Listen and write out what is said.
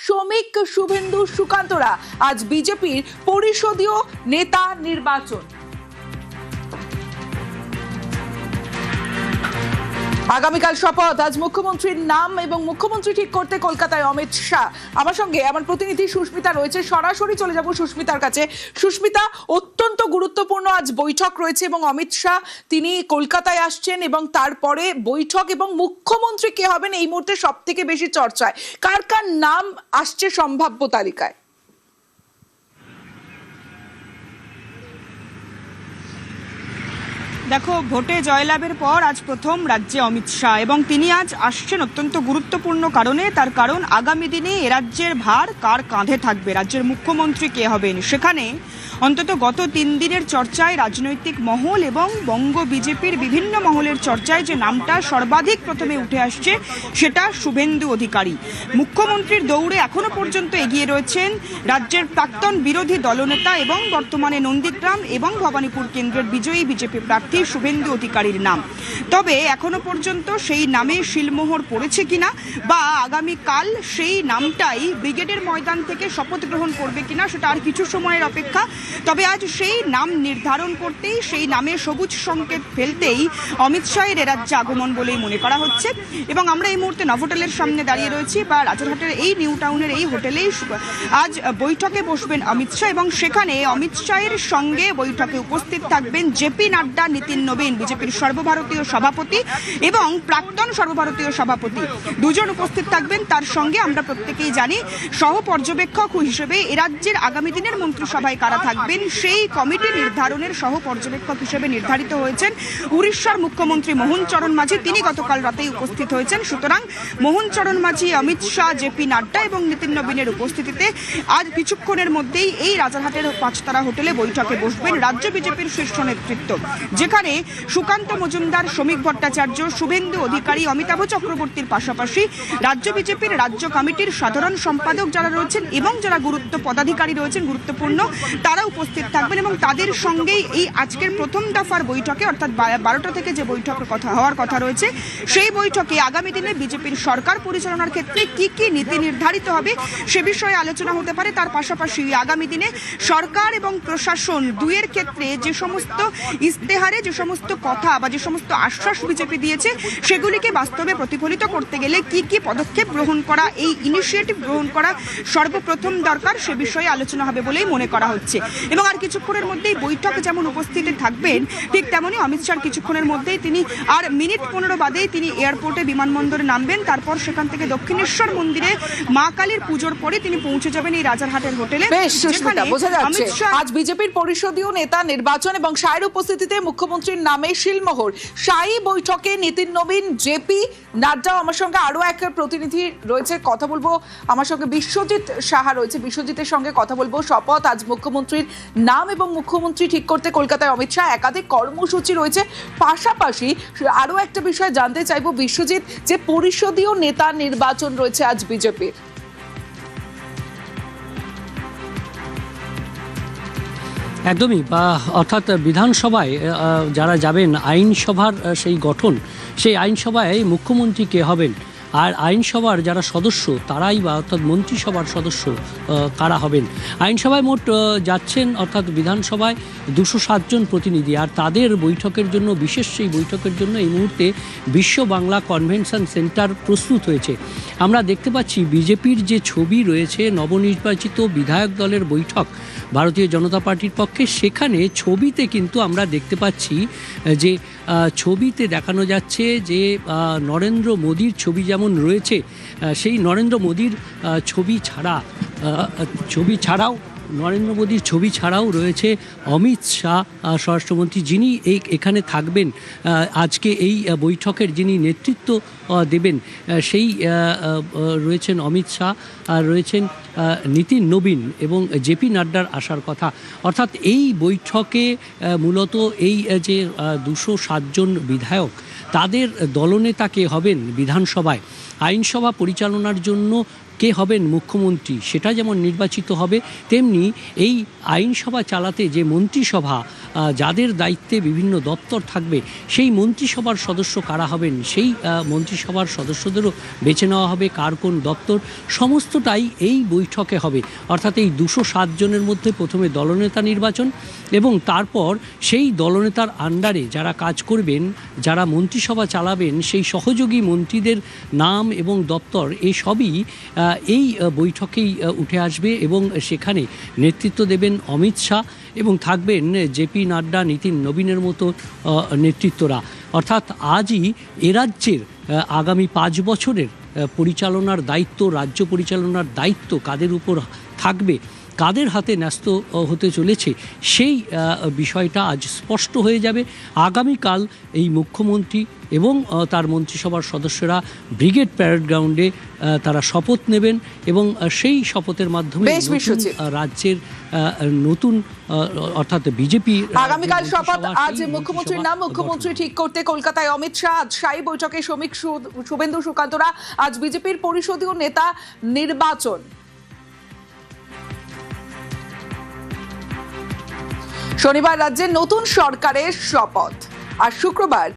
শ্রমিক শুভেন্দু সুকান্তরা আজ বিজেপির পরিষদীয় নেতা নির্বাচন। আগামীকাল শপথ, আজ মুখ্যমন্ত্রীর নাম এবং মুখ্যমন্ত্রী ঠিক করতে কলকাতায় অমিত শাহ। আমার সঙ্গে আমার প্রতিনিধি সুস্মিতা রয়েছে, সরাসরি চলে যাব সুস্মিতার কাছে। সুস্মিতা, অত্যন্ত গুরুত্বপূর্ণ আজ বৈঠক রয়েছে এবং অমিত শাহ তিনি কলকাতায় আসছেন এবং তারপরে বৈঠক এবং মুখ্যমন্ত্রী কে হবেন এই মুহূর্তে সব থেকে বেশি চর্চায়। কার কার নাম আসছে সম্ভাব্য তালিকায়? দেখো, ভোটে জয়লাভের পর আজ প্রথম রাজ্যে অমিত শাহ এবং তিনি আজ আসছেন অত্যন্ত গুরুত্বপূর্ণ কারণে। তার কারণ আগামী দিনে এ রাজ্যের ভার কার কাঁধে থাকবে, রাজ্যের মুখ্যমন্ত্রী কে হবেন। সেখানে অন্তত গত 3 দিনের চর্চায় রাজনৈতিক মহল এবং বঙ্গ বিজেপির বিভিন্ন মহলের চর্চায় যে নামটা সর্বাধিক প্রথমে উঠে আসছে সেটা শুভেন্দু অধিকারী। মুখ্যমন্ত্রীর দৌড়ে এখনো পর্যন্ত এগিয়ে রয়েছেন রাজ্যের প্রাক্তন বিরোধী দলনেতা এবং বর্তমানে নন্দীগ্রাম এবং ভবানীপুর কেন্দ্রের বিজয়ী বিজেপি প্রার্থী শুভেন্দু অধিকারীর নাম। তবে এখনো পর্যন্ত সেই নামে শিলমোহর পড়েছে কিনা বা আগামীকাল সেই নামটাই ব্রিগেডের ময়দান থেকে শপথ গ্রহণ করবে কিনা সেটা আর কিছু সময়ের অপেক্ষা। তবে আজ সেই নাম নির্ধারণ করতেই, সেই নামে সবুজ সংকেত ফেলতেই অমিত শাহের এ রাজ্যে আগমন বলেই মনে করা হচ্ছে। এবং আমরা এই মুহূর্তে নভোটেলের সামনে দাঁড়িয়ে রয়েছি বা রাজারহাটের এই নিউ টাউনের এই হোটেলেই আজ বৈঠকে বসবেন অমিত শাহ এবং সেখানে অমিত শাহের সঙ্গে বৈঠকে উপস্থিত থাকবেন জেপি নাড্ডা, নীতিন নবীন বিজেপির সর্বভারতীয় সভাপতি এবং প্রাক্তন সর্বভারতীয় সভাপতি, দুজন উপস্থিত থাকবেন। তার সঙ্গে আমরা প্রত্যেকেই জানি সহ পর্যবেক্ষক হিসেবে এ রাজ্যের আগামী দিনের মন্ত্রিসভায় কারা থাকবেন সেই কমিটি নির্ধারণের সহ পর্যবেক্ষক হিসেবে নির্ধারিত হয়েছেন উড়িষ্যার মুখ্যমন্ত্রী মোহন চরণ মাঝি। তিনি গতকাল রাতেই উপস্থিত হয়েছেন। সুতরাং মোহন চরণ মাঝি, অমিত শাহ, জেপি নাড্ডা এবং নীতিন নবীনের উপস্থিতিতে আজ কিছুক্ষণের মধ্যেই এই রাজারহাটের 5 তারা হোটেলে বৈঠকে বসবেন রাজ্য বিজেপির শীর্ষ নেতৃত্ব, যেখানে সুকান্ত মজুমদার, শ্রমিক ভট্টাচার্য, শুভেন্দু অধিকারী, অমিতাভ চক্রবর্তীর পাশাপাশি রাজ্য বিজেপির রাজ্য কমিটির সাধারণ সম্পাদক যারা রয়েছেন এবং যারা পদাধিকারী রয়েছেন গুরুত্বপূর্ণ, তারা উপস্থিত থাকবেন এবং তাদের সঙ্গেই এই আজকের প্রথম দফার বৈঠকে অর্থাৎ 12টা থেকে যে বৈঠকের কথা হওয়ার কথা রয়েছে সেই বৈঠকে আগামী দিনে বিজেপির সরকার পরিচালনার ক্ষেত্রে কি কি নীতি নির্ধারিত হবে সে বিষয়ে আলোচনা হতে পারে। তার পাশাপাশি আগামী দিনে সরকার এবং প্রশাসন দুয়ের ক্ষেত্রে যে সমস্ত ইস্তেহারে যে সমস্ত কথা বা যে সমস্ত আশ্বাস বিজেপি দিয়েছে সেগুলিকে বাস্তবে প্রতিফলিত করতে গেলে কি কি পদক্ষেপ গ্রহণ করা, এই ইনিশিয়েটিভ গ্রহণ করা সর্বপ্রথম দরকার সে বিষয়ে আলোচনা হবে বলেই মনে করা হচ্ছে। এবং আর কিছুক্ষণের মধ্যেই বৈঠক যেমন উপস্থিত থাকবেন ঠিক তেমনি অমিত শাহ কিছুক্ষণের মধ্যেই তিনি আর মিনিট 15 বাদেই তিনি এয়ারপোর্টে বিমানবন্দরে নামবেন। তারপর সেখান থেকে দক্ষিণেশ্বর মন্দিরে মা কালীর পুজোর পরে তিনি পৌঁছে যাবেন এই রাজারহাটের হোটেলে। বেশ সুস্মিতা, বোঝা যাচ্ছে আজ বিজেপির পরিষদীয় নেতা নির্বাচন এবং শাহের উপস্থিতিতে মুখ্যমন্ত্রীর নামে শিলমোহর। শাহী বৈঠকে নীতিন নবীন, জেপি নাড্ডা, আমার সঙ্গে আরো এক প্রতিনিধি রয়েছে, কথা বলবো। আমার সঙ্গে বিশ্বজিৎ সাহা রয়েছে, বিশ্বজিতের সঙ্গে কথা বলবো। শপথ, আজ মুখ্যমন্ত্রীর নাম এবং মুখ্যমন্ত্রী ঠিক করতে কলকাতায় অমিত শাহ, একাধিক কর্মসূচি রয়েছে। পাশাপাশি আরো একটা বিষয় জানতে চাইবো বিশ্বজিৎ, যে পরিষদীয় নেতা নির্বাচন রয়েছে আজ বিজেপির। একদমই, অর্থাৎ বিধানসভায় যারা যাবেন আইনসভার সেই গঠন, সেই আইনসভায় মুখ্যমন্ত্রী কে হবেন আর আইনসভার যারা সদস্য তারাই বা অর্থাৎ মন্ত্রিসভার সদস্য কারা হবেন। আইনসভায় মোট যাচ্ছেন অর্থাৎ বিধানসভায় 207 জন প্রতিনিধি, আর তাদের বৈঠকের জন্য, বিশেষ সেই বৈঠকের জন্য এই মুহূর্তে বিশ্ব বাংলা কনভেনশন সেন্টার প্রস্তুত হয়েছে। আমরা দেখতে পাচ্ছি বিজেপির যে ছবি রয়েছে নবনির্বাচিত বিধায়ক দলের বৈঠক ভারতীয় জনতা পার্টির পক্ষে, সেখানে ছবিতে কিন্তু আমরা দেখতে পাচ্ছি যে ছবিতে দেখানো যাচ্ছে যে নরেন্দ্র মোদির ছবি যেমন রয়েছে, সেই নরেন্দ্র মোদির নরেন্দ্র মোদির ছবি ছাড়াও রয়েছে অমিত শাহ স্বরাষ্ট্রমন্ত্রী, যিনি এখানে থাকবেন আজকে এই বৈঠকের, যিনি নেতৃত্ব দেবেন সেই রয়েছেন অমিত শাহ, আর রয়েছেন নীতিন নবীন এবং জেপি নাড্ডার আসার কথা। অর্থাৎ এই বৈঠকে মূলত এই যে 207 জন বিধায়ক, তাদের দলনেতা কে হবেন বিধানসভায়, আইনসভা পরিচালনার জন্য কে হবেন মুখ্যমন্ত্রী সেটা যেমন নির্বাচিত হবে, তেমনি এই আইনসভা চালাতে যে মন্ত্রিসভা যাদের দায়িত্বে বিভিন্ন দপ্তর থাকবে সেই মন্ত্রিসভার সদস্য কারা হবেন, সেই মন্ত্রিসভার সদস্যদেরও বেছে নেওয়া হবে কার কোন দপ্তর, সমস্তটাই এই বৈঠকে হবে। অর্থাৎ এই 207 জনের মধ্যে প্রথমে দলনেতা নির্বাচন এবং তারপর সেই দলনেতার আন্ডারে যারা কাজ করবেন, যারা মন্ত্রিসভা চালাবেন, সেই সহযোগী মন্ত্রীদের নাম এবং দপ্তর এই সবই এই বৈঠকেই উঠে আসবে এবং সেখানে নেতৃত্ব দেবেন অমিত শাহ এবং থাকবেন জেপি নাড্ডা, নীতিন নবীনের মতো নেতৃত্বরা। অর্থাৎ আজই এ রাজ্যের আগামী 5 বছরের পরিচালনার দায়িত্ব, রাজ্য পরিচালনার দায়িত্ব কাদের উপর থাকবে, কাদের হাতে ন্যস্ত হতে চলেছে, সেই বিষয়টা আজ স্পষ্ট হয়ে যাবে। আগামীকাল এই মুখ্যমন্ত্রী এবং তার মন্ত্রিসভার সদস্যরা ব্রিগেড প্যারেড গ্রাউন্ডে তারা শপথ নেবেন এবং সেই শপথের মাধ্যমে রাজ্যের নতুন অর্থাৎ বিজেপি আগামীকাল শপথ। আজ মুখ্যমন্ত্রীর নাম মুখ্যমন্ত্রী ঠিক করতে কলকাতায় অমিত শাহ, আজ স্থায়ী বৈঠকে শ্রমিক শুভেন্দু সুকান্তরা, আজ বিজেপির পরিষদীয় নেতা নির্বাচন। শনিবার রাজ্যে নতুন সরকারের শপথ আর শুক্রবার